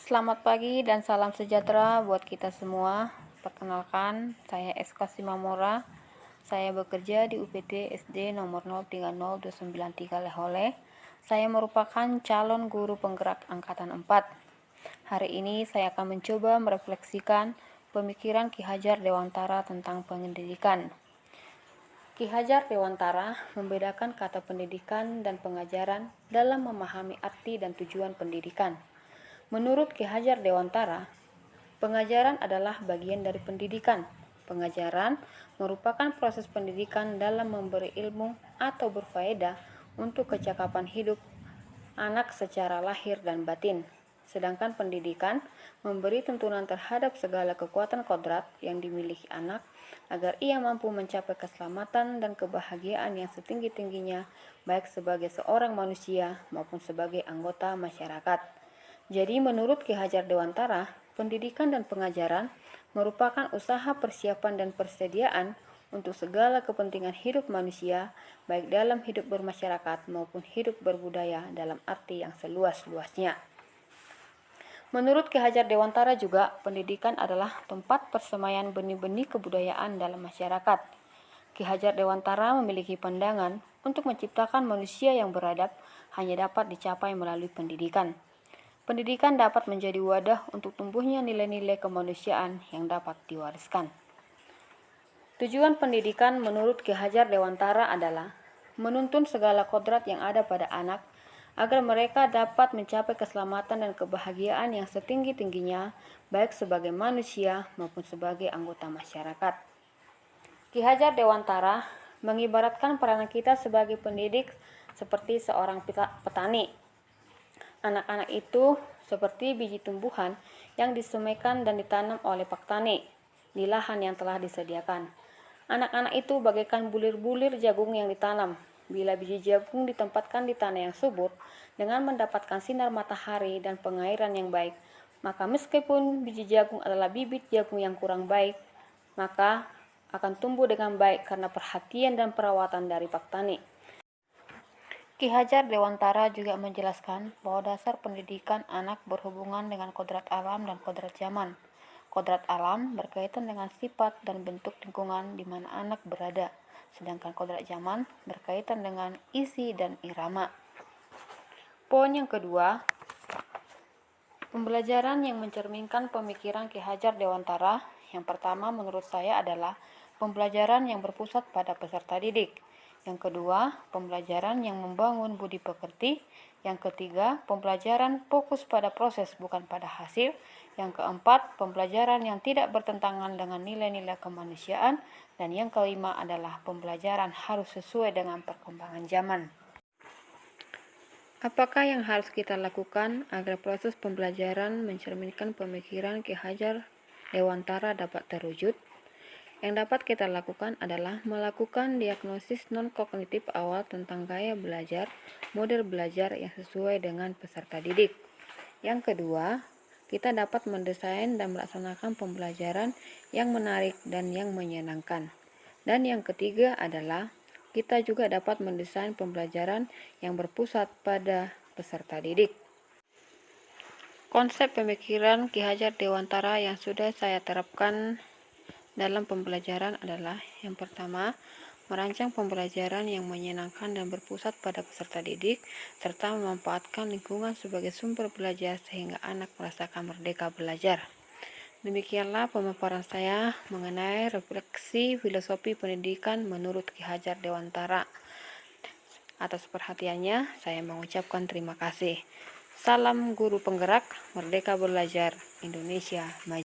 Selamat pagi dan salam sejahtera buat kita semua. Perkenalkan, saya Eska Simamora. Saya bekerja di UPT SD nomor 030293 Lehole. Saya merupakan calon guru penggerak angkatan 4. Hari ini saya akan mencoba merefleksikan pemikiran Ki Hajar Dewantara tentang pendidikan. Ki Hajar Dewantara membedakan kata pendidikan dan pengajaran dalam memahami arti dan tujuan pendidikan. Menurut Ki Hajar Dewantara, pengajaran adalah bagian dari pendidikan. Pengajaran merupakan proses pendidikan dalam memberi ilmu atau berfaedah untuk kecakapan hidup anak secara lahir dan batin. Sedangkan pendidikan memberi tuntunan terhadap segala kekuatan kodrat yang dimiliki anak agar ia mampu mencapai keselamatan dan kebahagiaan yang setinggi-tingginya baik sebagai seorang manusia maupun sebagai anggota masyarakat. Jadi menurut Ki Hajar Dewantara, pendidikan dan pengajaran merupakan usaha persiapan dan persediaan untuk segala kepentingan hidup manusia, baik dalam hidup bermasyarakat maupun hidup berbudaya dalam arti yang seluas-luasnya. Menurut Ki Hajar Dewantara juga, pendidikan adalah tempat persemaian benih-benih kebudayaan dalam masyarakat. Ki Hajar Dewantara memiliki pandangan untuk menciptakan manusia yang beradab hanya dapat dicapai melalui pendidikan. Pendidikan dapat menjadi wadah untuk tumbuhnya nilai-nilai kemanusiaan yang dapat diwariskan. Tujuan pendidikan menurut Ki Hajar Dewantara adalah menuntun segala kodrat yang ada pada anak agar mereka dapat mencapai keselamatan dan kebahagiaan yang setinggi-tingginya baik sebagai manusia maupun sebagai anggota masyarakat. Ki Hajar Dewantara mengibaratkan peranan kita sebagai pendidik seperti seorang petani. Anak-anak itu seperti biji tumbuhan yang disemaikan dan ditanam oleh petani di lahan yang telah disediakan. Anak-anak itu bagaikan bulir-bulir jagung yang ditanam. Bila biji jagung ditempatkan di tanah yang subur dengan mendapatkan sinar matahari dan pengairan yang baik, maka meskipun biji jagung adalah bibit jagung yang kurang baik, maka akan tumbuh dengan baik karena perhatian dan perawatan dari petani. Ki Hajar Dewantara juga menjelaskan bahwa dasar pendidikan anak berhubungan dengan kodrat alam dan kodrat zaman. Kodrat alam berkaitan dengan sifat dan bentuk lingkungan di mana anak berada, sedangkan kodrat zaman berkaitan dengan isi dan irama. Poin yang kedua, pembelajaran yang mencerminkan pemikiran Ki Hajar Dewantara. Yang pertama menurut saya adalah pembelajaran yang berpusat pada peserta didik. Yang kedua, pembelajaran yang membangun budi pekerti. Yang ketiga, pembelajaran fokus pada proses bukan pada hasil. Yang keempat, pembelajaran yang tidak bertentangan dengan nilai-nilai kemanusiaan. Dan yang kelima adalah pembelajaran harus sesuai dengan perkembangan zaman. Apakah yang harus kita lakukan agar proses pembelajaran mencerminkan pemikiran Ki Hajar Dewantara dapat terwujud? Yang dapat kita lakukan adalah melakukan diagnosis non-kognitif awal tentang gaya belajar, model belajar yang sesuai dengan peserta didik. Yang kedua, kita dapat mendesain dan melaksanakan pembelajaran yang menarik dan yang menyenangkan. Dan yang ketiga adalah kita juga dapat mendesain pembelajaran yang berpusat pada peserta didik. Konsep pemikiran Ki Hajar Dewantara yang sudah saya terapkan dalam pembelajaran adalah yang pertama, merancang pembelajaran yang menyenangkan dan berpusat pada peserta didik, serta memanfaatkan lingkungan sebagai sumber belajar sehingga anak merasakan merdeka belajar. Demikianlah pemaparan saya mengenai refleksi filosofi pendidikan menurut Ki Hajar Dewantara. Atas perhatiannya, saya mengucapkan terima kasih. Salam guru penggerak, merdeka belajar, Indonesia maju.